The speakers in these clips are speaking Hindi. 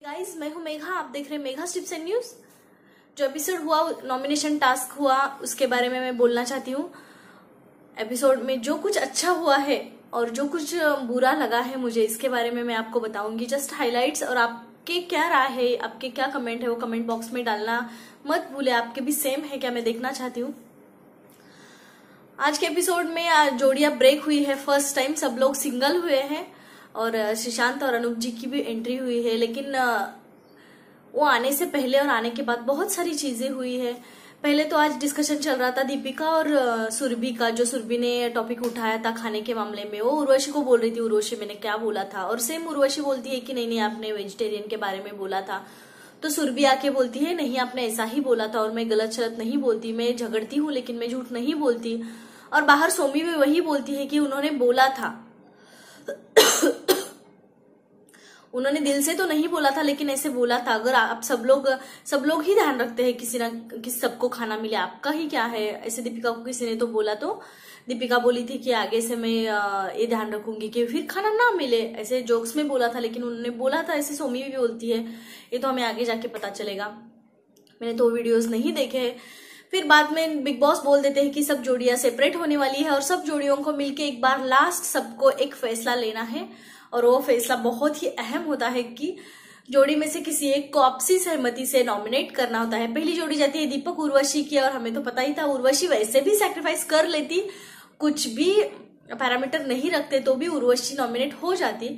गाइस, मैं हूं मेघा। आप देख रहे हैं मेघा टिप्स एंड न्यूज। जो एपिसोड हुआ, नॉमिनेशन टास्क हुआ, उसके बारे में मैं बोलना चाहती हूँ। एपिसोड में जो कुछ अच्छा हुआ है और जो कुछ बुरा लगा है मुझे, इसके बारे में मैं आपको बताऊंगी। Just highlights. और आपके क्या राय है, आपके क्या कमेंट है, वो कमेंट बॉक्स में डालना मत भूले। आपके भी सेम है क्या, मैं देखना चाहती हूँ। आज के एपिसोड में जोड़ियां ब्रेक हुई है। फर्स्ट टाइम सब लोग सिंगल हुए हैं और श्रीशांत और अनूप जी की भी एंट्री हुई है। लेकिन वो आने से पहले और आने के बाद बहुत सारी चीजें हुई है। पहले तो आज डिस्कशन चल रहा था दीपिका और सुरभि का। जो सुरभि ने टॉपिक उठाया था खाने के मामले में, वो उर्वशी को बोल रही थी, उर्वशी मैंने क्या बोला था। और सेम उर्वशी बोलती है कि नहीं आपने वेजिटेरियन के बारे में बोला था। तो सुरभि आके बोलती है नहीं, आपने ऐसा ही बोला था और मैं गलत शलत नहीं बोलती, मैं झगड़ती हूँ लेकिन मैं झूठ नहीं बोलती। और बाहर सोमी भी वही बोलती है कि उन्होंने बोला था। उन्होंने दिल से तो नहीं बोला था लेकिन ऐसे बोला था। अगर आप सब लोग ही ध्यान रखते हैं किसी ना किसी सबको खाना मिले, आपका ही क्या है। ऐसे दीपिका को किसी ने तो बोला, तो दीपिका बोली थी कि आगे से मैं ये ध्यान रखूंगी कि फिर खाना ना मिले। ऐसे जोक्स में बोला था लेकिन उन्होंने बोला था। ऐसे सोमी भी बोलती है। ये तो हमें आगे जाके पता चलेगा। मैंने तो वीडियोज नहीं देखे। फिर बाद में बिग बॉस बोल देते हैं कि सब जोड़ियां सेपरेट होने वाली है और सब जोड़ियों को मिलके एक बार लास्ट सबको एक फैसला लेना है। और वो फैसला बहुत ही अहम होता है कि जोड़ी में से किसी एक को आपसी सहमति से नॉमिनेट करना होता है। पहली जोड़ी जाती है दीपक उर्वशी की, और हमें तो पता ही था उर्वशी वैसे भी सैक्रिफाइस कर लेती, कुछ भी पैरामीटर नहीं रखते तो भी उर्वशी नॉमिनेट हो जाती।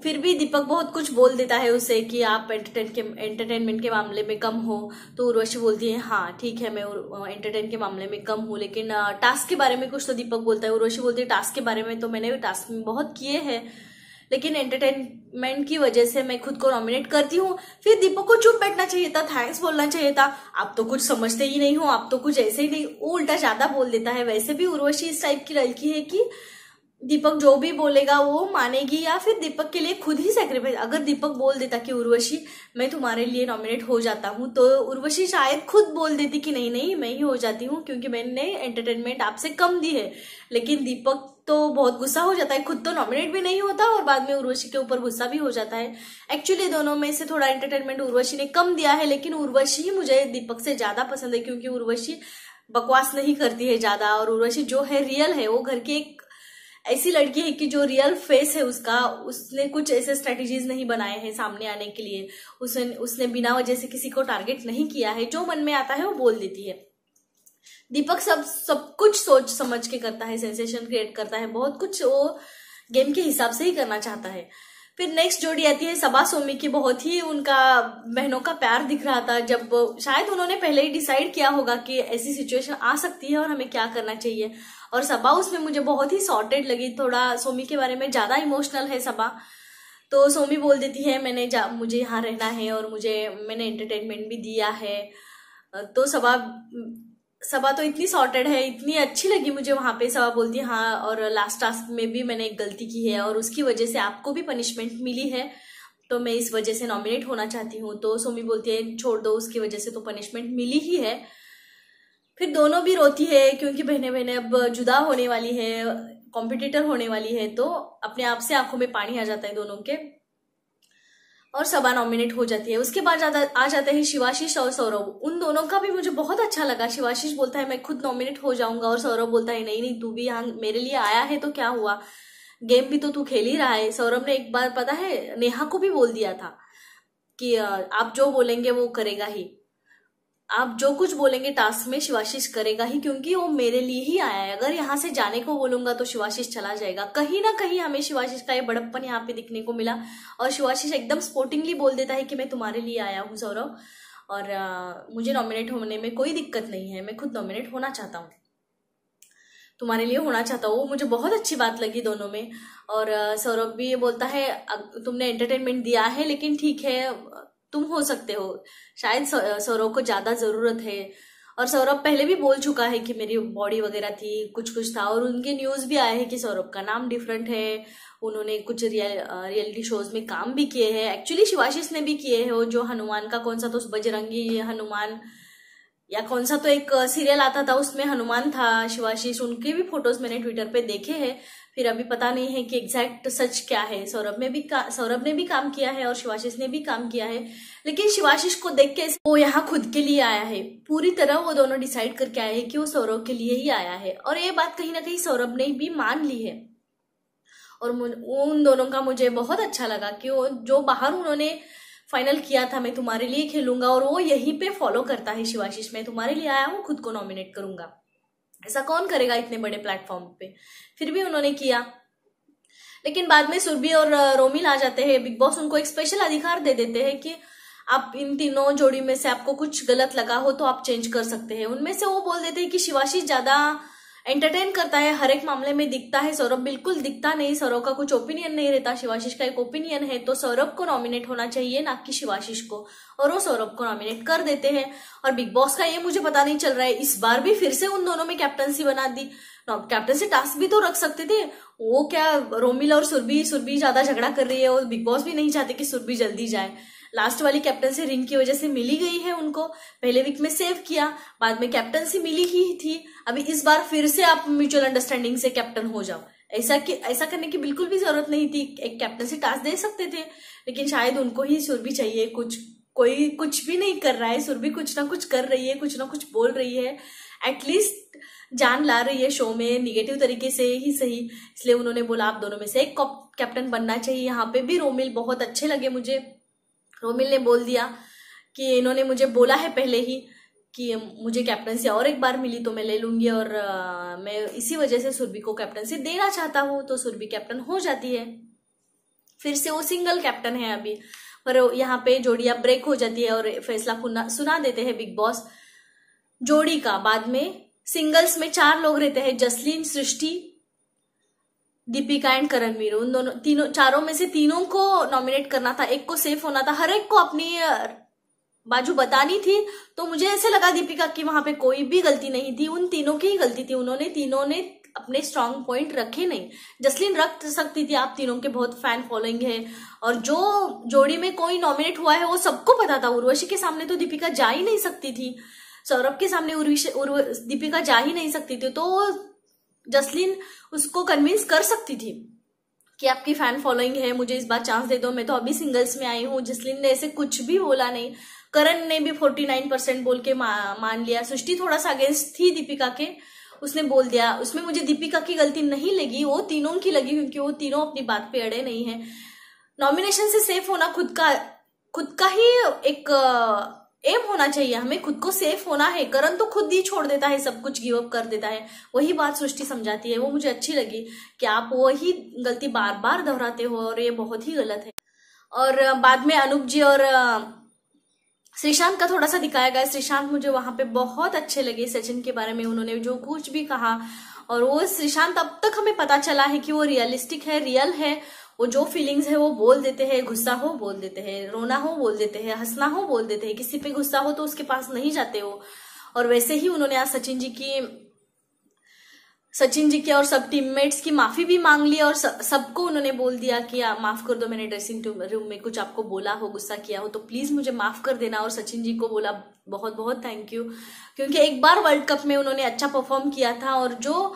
फिर भी दीपक बहुत कुछ बोल देता है उसे कि आप एंटरटेनमेंट के मामले में कम हो। तो उर्वशी बोलती है हाँ ठीक है, मैं एंटरटेन के मामले में कम हूँ, लेकिन टास्क के बारे में कुछ तो दीपक बोलता है। उर्वशी बोलती है टास्क के बारे में तो मैंने टास्क में बहुत किए हैं, लेकिन एंटरटेनमेंट की वजह से मैं खुद को नॉमिनेट करती हूँ। फिर दीपक को चुप बैठना चाहिए था, थैंक्स बोलना चाहिए था। आप तो कुछ समझते ही नहीं हो, आप तो कुछ ऐसे ही नहीं, उल्टा ज्यादा बोल देता है। वैसे भी उर्वशी इस टाइप की लड़की है कि दीपक जो भी बोलेगा वो मानेगी, या फिर दीपक के लिए खुद ही सैक्रिफाइस। अगर दीपक बोल देता कि उर्वशी मैं तुम्हारे लिए नॉमिनेट हो जाता हूँ, तो उर्वशी शायद खुद बोल देती कि नहीं मैं ही हो जाती हूँ क्योंकि मैंने एंटरटेनमेंट आपसे कम दी है। लेकिन दीपक तो बहुत गुस्सा हो जाता है, खुद तो नॉमिनेट भी नहीं होता और बाद में उर्वशी के ऊपर गुस्सा भी हो जाता है। एक्चुअली दोनों में से थोड़ा एंटरटेनमेंट उर्वशी ने कम दिया है, लेकिन उर्वशी मुझे दीपक से ज्यादा पसंद है क्योंकि उर्वशी बकवास नहीं करती है ज्यादा। और उर्वशी जो है रियल है, वो घर की एक ऐसी लड़की है कि जो रियल फेस है उसका, उसने कुछ ऐसे स्ट्रेटेजीज नहीं बनाए हैं सामने आने के लिए। उसने बिना वजह से किसी को टारगेट नहीं किया है। जो मन में आता है वो बोल देती है। दीपक सब कुछ सोच समझ के करता है, सेंसेशन क्रिएट करता है, बहुत कुछ वो गेम के हिसाब से ही करना चाहता है। फिर नेक्स्ट जोड़ी आती है सबा सोमी की। बहुत ही उनका बहनों का प्यार दिख रहा था, जब शायद उन्होंने पहले ही डिसाइड किया होगा कि ऐसी सिचुएशन आ सकती है और हमें क्या करना चाहिए। और सबा उसमें मुझे बहुत ही सॉर्टेड लगी। थोड़ा सोमी के बारे में ज्यादा इमोशनल है सबा। तो सोमी बोल देती है मुझे यहाँ रहना है और मैंने एंटरटेनमेंट भी दिया है। तो सबा तो इतनी सॉर्टेड है, इतनी अच्छी लगी मुझे वहां पे। सबा बोलती है हाँ, और लास्ट टास्क में भी मैंने एक गलती की है और उसकी वजह से आपको भी पनिशमेंट मिली है, तो मैं इस वजह से नॉमिनेट होना चाहती हूँ। तो सोमी बोलती है छोड़ दो, उसकी वजह से तो पनिशमेंट मिली ही है। फिर दोनों भी रोती है क्योंकि बहने अब जुदा होने वाली है, कॉम्पिटिटर होने वाली है। तो अपने आप से आंखों में पानी आ जाता है दोनों के, और सबा नॉमिनेट हो जाती है। उसके बाद आ जाते हैं शिवाशीष और सौरभ। उन दोनों का भी मुझे बहुत अच्छा लगा। शिवाशीष बोलता है मैं खुद नॉमिनेट हो जाऊंगा, और सौरभ बोलता है नहीं तू भी यहाँ मेरे लिए आया है तो क्या हुआ, गेम भी तो तू खेल ही रहा है। सौरभ ने एक बार पता है नेहा को भी बोल दिया था कि आप जो बोलेंगे वो करेगा ही, आप जो कुछ बोलेंगे टास्क में शिवाशीष करेगा ही, क्योंकि वो मेरे लिए ही आया है। अगर यहाँ से जाने को बोलूंगा तो शिवाशीष चला जाएगा। कहीं ना कहीं हमें शिवाशीष का ये बड़प्पन यहाँ पे दिखने को मिला। और शिवाशीष एकदम स्पोर्टिंगली बोल देता है कि मैं तुम्हारे लिए आया हूँ सौरभ, और मुझे नॉमिनेट होने में कोई दिक्कत नहीं है, मैं खुद नॉमिनेट होना चाहता हूँ, तुम्हारे लिए होना चाहता हूँ। मुझे बहुत अच्छी बात लगी दोनों में। और सौरभ भी ये बोलता है तुमने एंटरटेनमेंट दिया है लेकिन ठीक है, तुम हो सकते हो, शायद सौरभ को ज्यादा जरूरत है। और सौरभ पहले भी बोल चुका है कि मेरी बॉडी वगैरह थी, कुछ था। और उनके न्यूज भी आए हैं कि सौरभ का नाम डिफरेंट है, उन्होंने कुछ रियलिटी शोज में काम भी किए हैं। एक्चुअली शिवाशीष ने भी किए हैं, वो जो हनुमान का कौन सा तो बजरंगी हनुमान या कौन सा तो एक सीरियल आता था उसमें हनुमान था शिवाशीष, उनके भी फोटोज मैंने ट्विटर पे देखे हैं। फिर अभी पता नहीं है कि एग्जैक्ट सच क्या है। सौरभ ने भी काम किया है और शिवाशीष ने भी काम किया है, लेकिन शिवाशीष को देख के वो यहाँ खुद के लिए आया है। पूरी तरह वो दोनों डिसाइड करके आए हैं कि वो सौरभ के लिए ही आया है, और ये बात कहीं ना कहीं सौरभ ने भी मान ली है। और उन दोनों का मुझे बहुत अच्छा लगा कि वो जो बाहर उन्होंने फाइनल किया था, मैं तुम्हारे लिए खेलूंगा, और वो यहीं पे फॉलो करता है शिवाशीष, मैं तुम्हारे लिए आया हूँ, खुद को नॉमिनेट करूंगा। ऐसा कौन करेगा इतने बड़े प्लेटफॉर्म पे, फिर भी उन्होंने किया। लेकिन बाद में सुरभि और रोमिल आ जाते हैं। बिग बॉस उनको एक स्पेशल अधिकार दे देते हैं कि आप इन तीनों जोड़ी में से आपको कुछ गलत लगा हो तो आप चेंज कर सकते हैं। उनमें से वो बोल देते हैं कि शिवाशीष ज्यादा एंटरटेन करता है, हर एक मामले में दिखता है, सौरभ बिल्कुल दिखता नहीं, सौरभ का कुछ ओपिनियन नहीं रहता। शिवाशीष का एक ओपिनियन है, तो सौरभ को नॉमिनेट होना चाहिए, ना कि शिवाशीष को, और वो सौरभ को नॉमिनेट कर देते हैं। और बिग बॉस का ये मुझे पता नहीं चल रहा है, इस बार भी फिर से उन दोनों में कैप्टनसी बना दी। कैप्टनसी टास्क भी तो रख सकते थे। वो क्या, रोमिल और सुरभि ज्यादा झगड़ा कर रही है, और बिग बॉस भी नहीं चाहते कि सुरभि जल्दी जाए। लास्ट वाली कैप्टनसी रिंग की वजह से मिली गई है उनको, पहले वीक में सेव किया, बाद में कैप्टनसी मिली ही थी। अभी इस बार फिर से आप म्यूचुअल अंडरस्टैंडिंग से कैप्टन हो जाओ, ऐसा करने की बिल्कुल भी जरूरत नहीं थी। एक कैप्टनसी टास्क दे सकते थे, लेकिन शायद उनको ही सुरभि चाहिए। कोई कुछ भी नहीं कर रहा है, सुरभि कुछ ना कुछ कर रही है, कुछ ना कुछ बोल रही है, एटलीस्ट जान ला रही है शो में, निगेटिव तरीके से ही सही। इसलिए उन्होंने बोला आप दोनों में से एक कैप्टन बनना चाहिए। यहाँ पे भी रोमिल बहुत अच्छे लगे मुझे। रोमिल ने बोल दिया कि इन्होंने मुझे बोला है पहले ही कि मुझे कैप्टनसी और एक बार मिली तो मैं ले लूंगी, और मैं इसी वजह से सुरभि को कैप्टनसी देना चाहता हूँ। तो सुरभि कैप्टन हो जाती है, फिर से वो सिंगल कैप्टन है अभी। पर यहाँ पे जोड़ियां ब्रेक हो जाती है और फैसला सुना देते हैं बिग बॉस जोड़ी का। बाद में सिंगल्स में 4 लोग रहते हैं, जसलीन, सृष्टि, दीपिका एंड करणवीर। उन चारों में से 3 को नॉमिनेट करना था, एक को सेफ होना था, हर एक को अपनी बाजू बतानी थी। तो मुझे ऐसे लगा दीपिका की वहां पे कोई भी गलती नहीं थी, उन तीनों की ही गलती थी। तीनों ने अपने स्ट्रांग पॉइंट रखे नहीं। जसलीन रख सकती थी, आप तीनों के बहुत फैन फॉलोइंग है, और जो जोड़ी में कोई नॉमिनेट हुआ है वो सबको पता था। उर्वशी के सामने तो दीपिका जा ही नहीं सकती थी, सौरभ के सामने दीपिका जा ही नहीं सकती थी। तो जसलीन उसको कन्विंस कर सकती थी कि आपकी फैन फॉलोइंग है, मुझे इस बार चांस दे दो, मैं तो अभी सिंगल्स में आई हूँ। जसलीन ने ऐसे कुछ भी बोला नहीं। करण ने भी 49% बोल के मान लिया। सृष्टि थोड़ा सा अगेंस्ट थी दीपिका के, उसने बोल दिया। उसमें मुझे दीपिका की गलती नहीं लगी, वो तीनों की लगी, क्योंकि वो तीनों अपनी बात पे अड़े नहीं है। नॉमिनेशन से सेफ होना खुद का ही एक एम होना चाहिए, हमें खुद को सेफ होना है। करण तो खुद ही छोड़ देता है, सब कुछ गिव अप कर देता है। वही बात सृष्टि समझाती है, वो मुझे अच्छी लगी कि आप वही गलती बार बार दोहराते हो और ये बहुत ही गलत है। और बाद में अनूप जी और श्रीशांत का थोड़ा सा दिखाया गया। श्रीशांत मुझे वहां पे बहुत अच्छे लगे, सचिन के बारे में उन्होंने जो कुछ भी कहा, और वो श्रीशांत अब तक हमें पता चला है कि वो रियलिस्टिक है, रियल है। वो जो फीलिंग्स है वो बोल देते हैं, गुस्सा हो बोल देते हैं, रोना हो बोल देते हैं, हंसना हो बोल देते हैं, किसी पे गुस्सा हो तो उसके पास नहीं जाते हो। और वैसे ही उन्होंने आज सचिन जी की और सब टीममेट्स की माफी भी मांग ली, और सबको उन्होंने बोल दिया कि माफ कर दो, मैंने ड्रेसिंग रूम में कुछ आपको बोला हो, गुस्सा किया हो तो प्लीज मुझे माफ कर देना। और सचिन जी को बोला बहुत बहुत थैंक यू, क्योंकि एक बार वर्ल्ड कप में उन्होंने अच्छा परफॉर्म किया था, और जो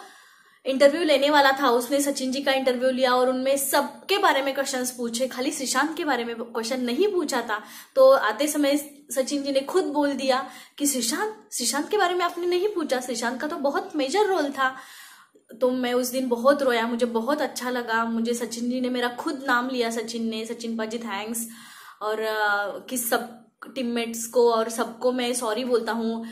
इंटरव्यू लेने वाला था उसने सचिन जी का इंटरव्यू लिया, और उनमें सबके बारे में क्वेश्चंस पूछे, खाली श्रीशांत के बारे में क्वेश्चन नहीं पूछा था। तो आते समय सचिन जी ने खुद बोल दिया कि श्रीशांत के बारे में आपने नहीं पूछा, श्रीशांत का तो बहुत मेजर रोल था। तो मैं उस दिन बहुत रोया, मुझे बहुत अच्छा लगा। मुझे सचिन जी ने मेरा खुद नाम लिया, सचिन पाजी थैंक्स, और कि सब टीममेट्स को और सबको मैं सॉरी बोलता हूँ।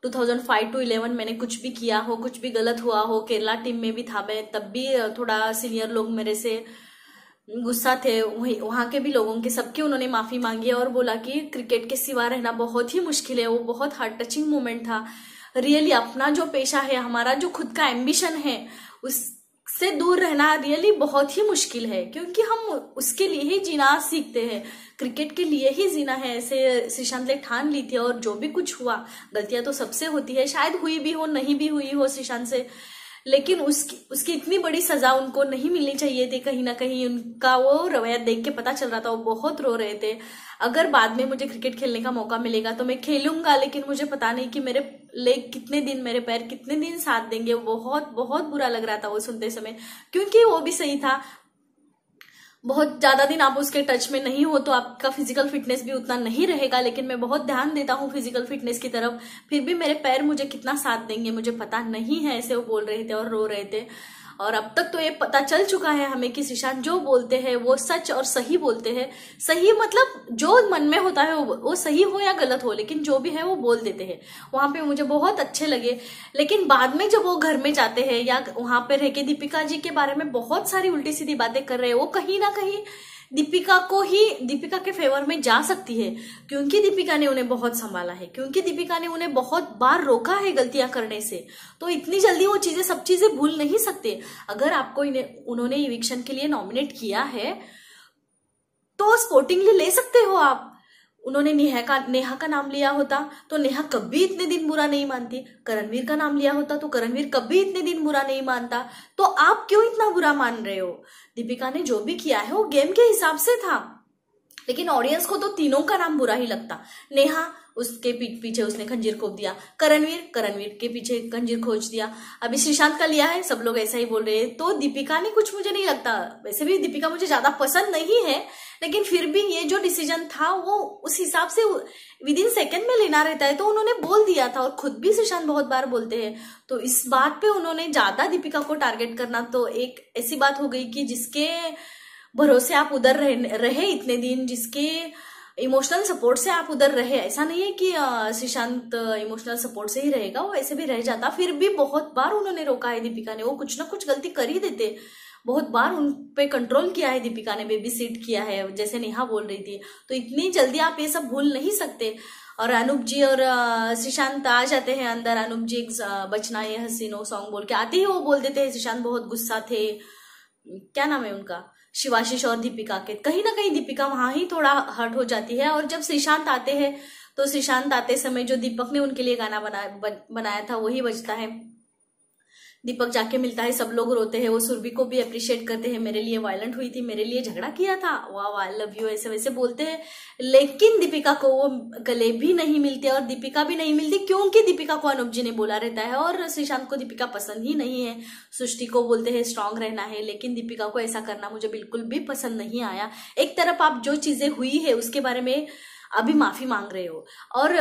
2005 to 11 मैंने कुछ भी किया हो, कुछ भी गलत हुआ हो, केरला टीम में भी था मैं, तब भी थोड़ा सीनियर लोग मेरे से गुस्सा थे, वहां के भी लोगों के, सबके उन्होंने माफी मांगी और बोला कि क्रिकेट के सिवा रहना बहुत ही मुश्किल है। वो बहुत हार्ट टचिंग मोमेंट था। रियली अपना जो पेशा है, हमारा जो खुद का एम्बिशन है, उससे दूर रहना रियली बहुत ही मुश्किल है, क्योंकि हम उसके लिए ही जीना सीखते हैं, क्रिकेट के लिए ही जीना है, ऐसे श्रीशांत ने ठान ली थी। और जो भी कुछ हुआ, गलतियां तो सबसे होती है, शायद हुई भी हो, नहीं भी हुई हो श्रीशांत से, लेकिन उसकी इतनी बड़ी सजा उनको नहीं मिलनी चाहिए थी। कहीं ना कहीं उनका वो रवैया देख के पता चल रहा था, वो बहुत रो रहे थे। अगर बाद में मुझे क्रिकेट खेलने का मौका मिलेगा तो मैं खेलूंगा, लेकिन मुझे पता नहीं कि मेरे लेग कितने दिन, मेरे पैर कितने दिन साथ देंगे। बहुत बहुत बुरा लग रहा था वो सुनते समय, क्योंकि वो भी सही था। बहुत ज्यादा दिन आप उसके टच में नहीं हो तो आपका फिजिकल फिटनेस भी उतना नहीं रहेगा, लेकिन मैं बहुत ध्यान देता हूँ फिजिकल फिटनेस की तरफ, फिर भी मेरे पैर मुझे कितना साथ देंगे मुझे पता नहीं है, ऐसे वो बोल रहे थे और रो रहे थे। और अब तक तो ये पता चल चुका है हमें कि श्रीशांत जो बोलते हैं वो सच और सही बोलते हैं। सही मतलब जो मन में होता है वो सही हो या गलत हो, लेकिन जो भी है वो बोल देते हैं। वहां पे मुझे बहुत अच्छे लगे। लेकिन बाद में जब वो घर में जाते हैं या वहां पे रह के दीपिका जी के बारे में बहुत सारी उल्टी सीधी बातें कर रहे हैं, वो कहीं ना कहीं दीपिका के फेवर में जा सकती है, क्योंकि दीपिका ने उन्हें बहुत संभाला है, क्योंकि दीपिका ने उन्हें बहुत बार रोका है गलतियां करने से। तो इतनी जल्दी वो चीजें, सब चीजें भूल नहीं सकते। अगर आपको उन्होंने इविक्शन के लिए नॉमिनेट किया है तो स्पोर्टिंगली ले सकते हो आप। उन्होंने नेहा का नाम लिया होता तो नेहा कभी इतने दिन बुरा नहीं मानती, करणवीर का नाम लिया होता तो करणवीर कभी इतने दिन बुरा नहीं मानता। तो आप क्यों इतना बुरा मान रहे हो? दीपिका ने जो भी किया है वो गेम के हिसाब से था, लेकिन ऑडियंस को तो तीनों का नाम बुरा ही लगता। नेहा, उसके पीछे उसने खंजीर खोप दिया, करणवीर के पीछे खंजीर खोज दिया, अभी श्रीशांत का लिया है, सब लोग ऐसा ही बोल रहे हैं। तो दीपिका ने कुछ, मुझे नहीं लगता, वैसे भी दीपिका मुझे ज्यादा पसंद नहीं है, लेकिन फिर भी ये जो डिसीजन था वो उस हिसाब से विद इन सेकेंड में लेना रहता है, तो उन्होंने बोल दिया था। और खुद भी श्रीशांत बहुत बार बोलते हैं, तो इस बात पे उन्होंने ज्यादा दीपिका को टारगेट करना तो एक ऐसी बात हो गई कि जिसके भरोसे आप उधर रहे इतने दिन, जिसके इमोशनल सपोर्ट से आप उधर रहे। ऐसा नहीं है कि श्रीशांत इमोशनल सपोर्ट से ही रहेगा, वो ऐसे भी रह जाता। फिर भी बहुत बार उन्होंने रोका है दीपिका ने, वो कुछ ना कुछ गलती कर ही देते। बहुत बार उन पे कंट्रोल किया है दीपिका ने, बेबी सीट किया है, जैसे नेहा बोल रही थी। तो इतनी जल्दी आप ये सब भूल नहीं सकते। और अनूप जी और श्रीशांत आ जाते हैं अंदर। अनूप जी बचना ये हसीनो सॉन्ग बोल के आते ही वो बोल देते हैं श्रीशांत बहुत गुस्सा थे, क्या नाम है उनका, शिवाशीष और दीपिका के। कहीं ना कहीं दीपिका वहां ही थोड़ा हर्ट हो जाती है। और जब श्रीशांत आते हैं तो श्रीशांत आते समय जो दीपक ने उनके लिए गाना बनाया था वही बजता है। दीपक जाके मिलता है, सब लोग रोते हैं, वो सुरभि को भी अप्रिशिएट करते हैं, मेरे लिए वायलेंट हुई थी, मेरे लिए झगड़ा किया था, वाह आई लव यू, ऐसे वैसे बोलते हैं। लेकिन दीपिका को वो गले भी नहीं मिलते और दीपिका भी नहीं मिलती, क्योंकि दीपिका को अनूप जी ने बोला रहता है और श्रीशांत को दीपिका पसंद ही नहीं है। सृष्टि को बोलते हैं स्ट्रांग रहना है, लेकिन दीपिका को ऐसा करना मुझे बिल्कुल भी पसंद नहीं आया। एक तरफ आप जो चीजें हुई है उसके बारे में अभी माफी मांग रहे हो, और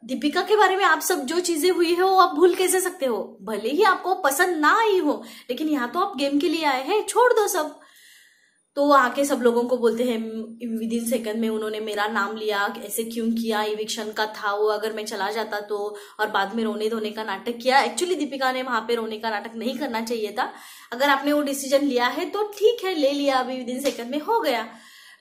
दीपिका के बारे में आप सब जो चीजें हुई है वो आप भूल कैसे सकते हो? भले ही आपको पसंद ना आई हो, लेकिन यहाँ तो आप गेम के लिए आए हैं, छोड़ दो सब। तो आके सब लोगों को बोलते हैं विद इन सेकंड में उन्होंने मेरा नाम लिया, ऐसे क्यों किया, इविक्शन का था वो, अगर मैं चला जाता तो, और बाद में रोने धोने का नाटक किया। एक्चुअली दीपिका ने वहां पे रोने का नाटक नहीं करना चाहिए था। अगर आपने वो डिसीजन लिया है तो ठीक है, ले लिया, अभी विद इन सेकंड में हो गया,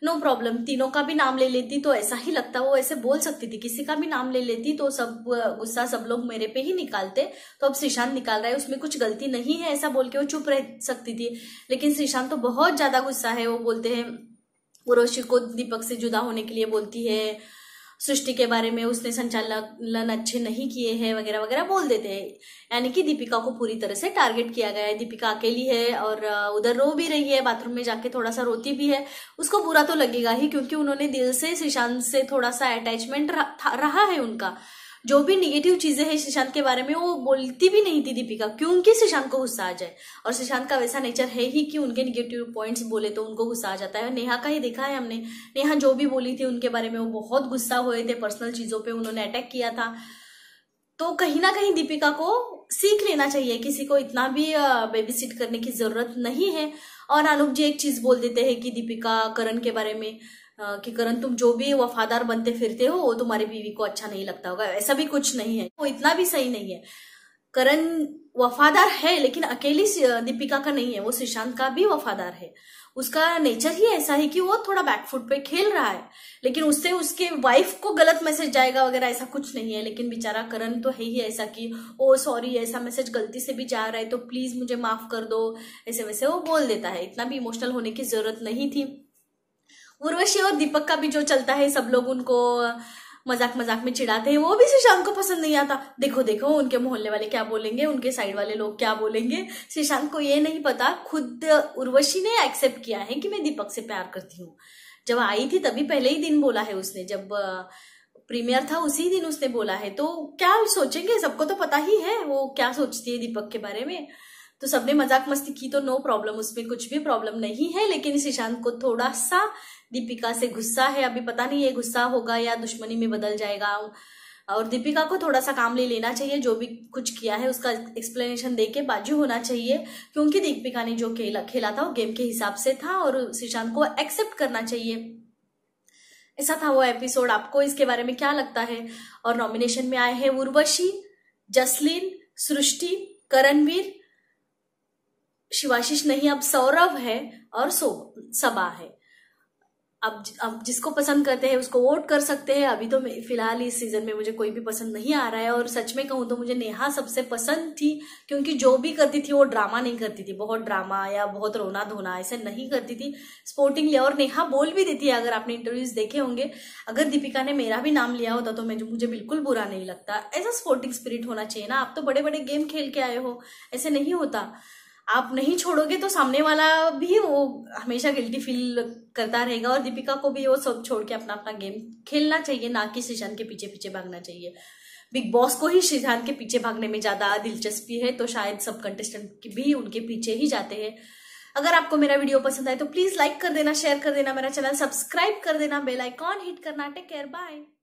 नो प्रॉब्लम। तीनों का भी नाम ले लेती तो ऐसा ही लगता, वो ऐसे बोल सकती थी, किसी का भी नाम ले लेती तो सब गुस्सा सब लोग मेरे पे ही निकालते। तो अब श्रीशांत निकाल रहा है, उसमें कुछ गलती नहीं है, ऐसा बोल के वो चुप रह सकती थी। लेकिन श्रीशांत तो बहुत ज्यादा गुस्सा है। वो बोलते हैं, उर्वशी को दीपक से जुदा होने के लिए बोलती है, सृष्टि के बारे में उसने संचालन अच्छे नहीं किए हैं वगैरह वगैरह बोल देते हैं। यानी कि दीपिका को पूरी तरह से टारगेट किया गया है। दीपिका अकेली है और उधर रो भी रही है, बाथरूम में जाके थोड़ा सा रोती भी है। उसको बुरा तो लगेगा ही, क्योंकि उन्होंने दिल से श्रीशांत से थोड़ा सा अटैचमेंट रहा है उनका। जो भी निगेटिव चीजें हैं श्रीशांत के बारे में वो बोलती भी नहीं थी दीपिका, क्योंकि श्रीशांत को गुस्सा आ जाए। और श्रीशांत का वैसा नेचर है ही कि उनके निगेटिव पॉइंट्स बोले तो उनको गुस्सा आ जाता है। नेहा का ही देखा है हमने, नेहा जो भी बोली थी उनके बारे में वो बहुत गुस्सा हुए थे, पर्सनल चीजों पे उन्होंने अटैक किया था। तो कहीं ना कहीं दीपिका को सीख लेना चाहिए, किसी को इतना भी बेबी सिट करने की जरूरत नहीं है। और अनूप जी एक चीज बोल देते हैं कि दीपिका करण के बारे में कि करण तुम जो भी वफादार बनते फिरते हो वो तुम्हारी बीवी को अच्छा नहीं लगता होगा, ऐसा भी कुछ नहीं है, वो इतना भी सही नहीं है। करण वफादार है लेकिन अकेली दीपिका का नहीं है, वो श्रीशांत का भी वफादार है। उसका नेचर ही ऐसा है कि वो थोड़ा बैकफुट पे खेल रहा है, लेकिन उससे उसके वाइफ को गलत मैसेज जाएगा वगैरह ऐसा कुछ नहीं है। लेकिन बेचारा करण तो है ही ऐसा कि ओ सॉरी, ऐसा मैसेज गलती से भी जा रहा है तो प्लीज मुझे माफ कर दो, ऐसे वैसे वो बोल देता है। इतना भी इमोशनल होने की जरूरत नहीं थी। उर्वशी और दीपक का भी जो चलता है, सब लोग उनको मजाक मजाक में चिढ़ाते हैं, वो भी श्रीशांत को पसंद नहीं आता। देखो देखो उनके मोहल्ले वाले क्या बोलेंगे, उनके साइड वाले लोग क्या बोलेंगे। श्रीशांत को ये नहीं पता, खुद उर्वशी ने एक्सेप्ट किया है कि मैं दीपक से प्यार करती हूँ। जब आई थी तभी पहले ही दिन बोला है उसने, जब प्रीमियर था उसी दिन उसने बोला है। तो क्या सोचेंगे, सबको तो पता ही है वो क्या सोचती है दीपक के बारे में। तो सबने मजाक मस्ती की तो नो प्रॉब्लम, उसमें कुछ भी प्रॉब्लम नहीं है। लेकिन श्रीशांत को थोड़ा सा दीपिका से गुस्सा है। अभी पता नहीं ये गुस्सा होगा या दुश्मनी में बदल जाएगा। और दीपिका को थोड़ा सा काम ले लेना चाहिए, जो भी कुछ किया है उसका एक्सप्लेनेशन दे के बाजू होना चाहिए, क्योंकि दीपिका ने जो खेला था वो गेम के हिसाब से था और श्रीशांत को एक्सेप्ट करना चाहिए। ऐसा था वो एपिसोड। आपको इसके बारे में क्या लगता है? और नॉमिनेशन में आए हैं उर्वशी, जसलीन, सृष्टि, करणवीर, शिवाशीष नहीं, अब सौरभ है और सबा है। अब जिसको पसंद करते हैं उसको वोट कर सकते हैं। अभी तो फिलहाल इस सीजन में मुझे कोई भी पसंद नहीं आ रहा है। और सच में कहूँ तो मुझे नेहा सबसे पसंद थी, क्योंकि जो भी करती थी वो ड्रामा नहीं करती थी, बहुत ड्रामा या बहुत रोना धोना ऐसे नहीं करती थी, स्पोर्टिंगली। और नेहा बोल भी देती है, अगर आपने इंटरव्यूज देखे होंगे, अगर दीपिका ने मेरा भी नाम लिया होता तो मुझे बिल्कुल बुरा नहीं लगता। ऐसा स्पोर्टिंग स्पिरिट होना चाहिए ना। आप तो बड़े बड़े गेम खेल के आए हो, ऐसे नहीं होता। आप नहीं छोड़ोगे तो सामने वाला भी वो हमेशा गिल्टी फील करता रहेगा। और दीपिका को भी वो सब छोड़ के अपना अपना गेम खेलना चाहिए, ना कि श्रीशांत के पीछे पीछे भागना चाहिए। बिग बॉस को ही श्रीशांत के पीछे भागने में ज्यादा दिलचस्पी है, तो शायद सब कंटेस्टेंट भी उनके पीछे ही जाते हैं। अगर आपको मेरा वीडियो पसंद आए तो प्लीज लाइक कर देना, शेयर कर देना, मेरा चैनल सब्सक्राइब कर देना, बेल आइकॉन हिट करना। Take care, bye.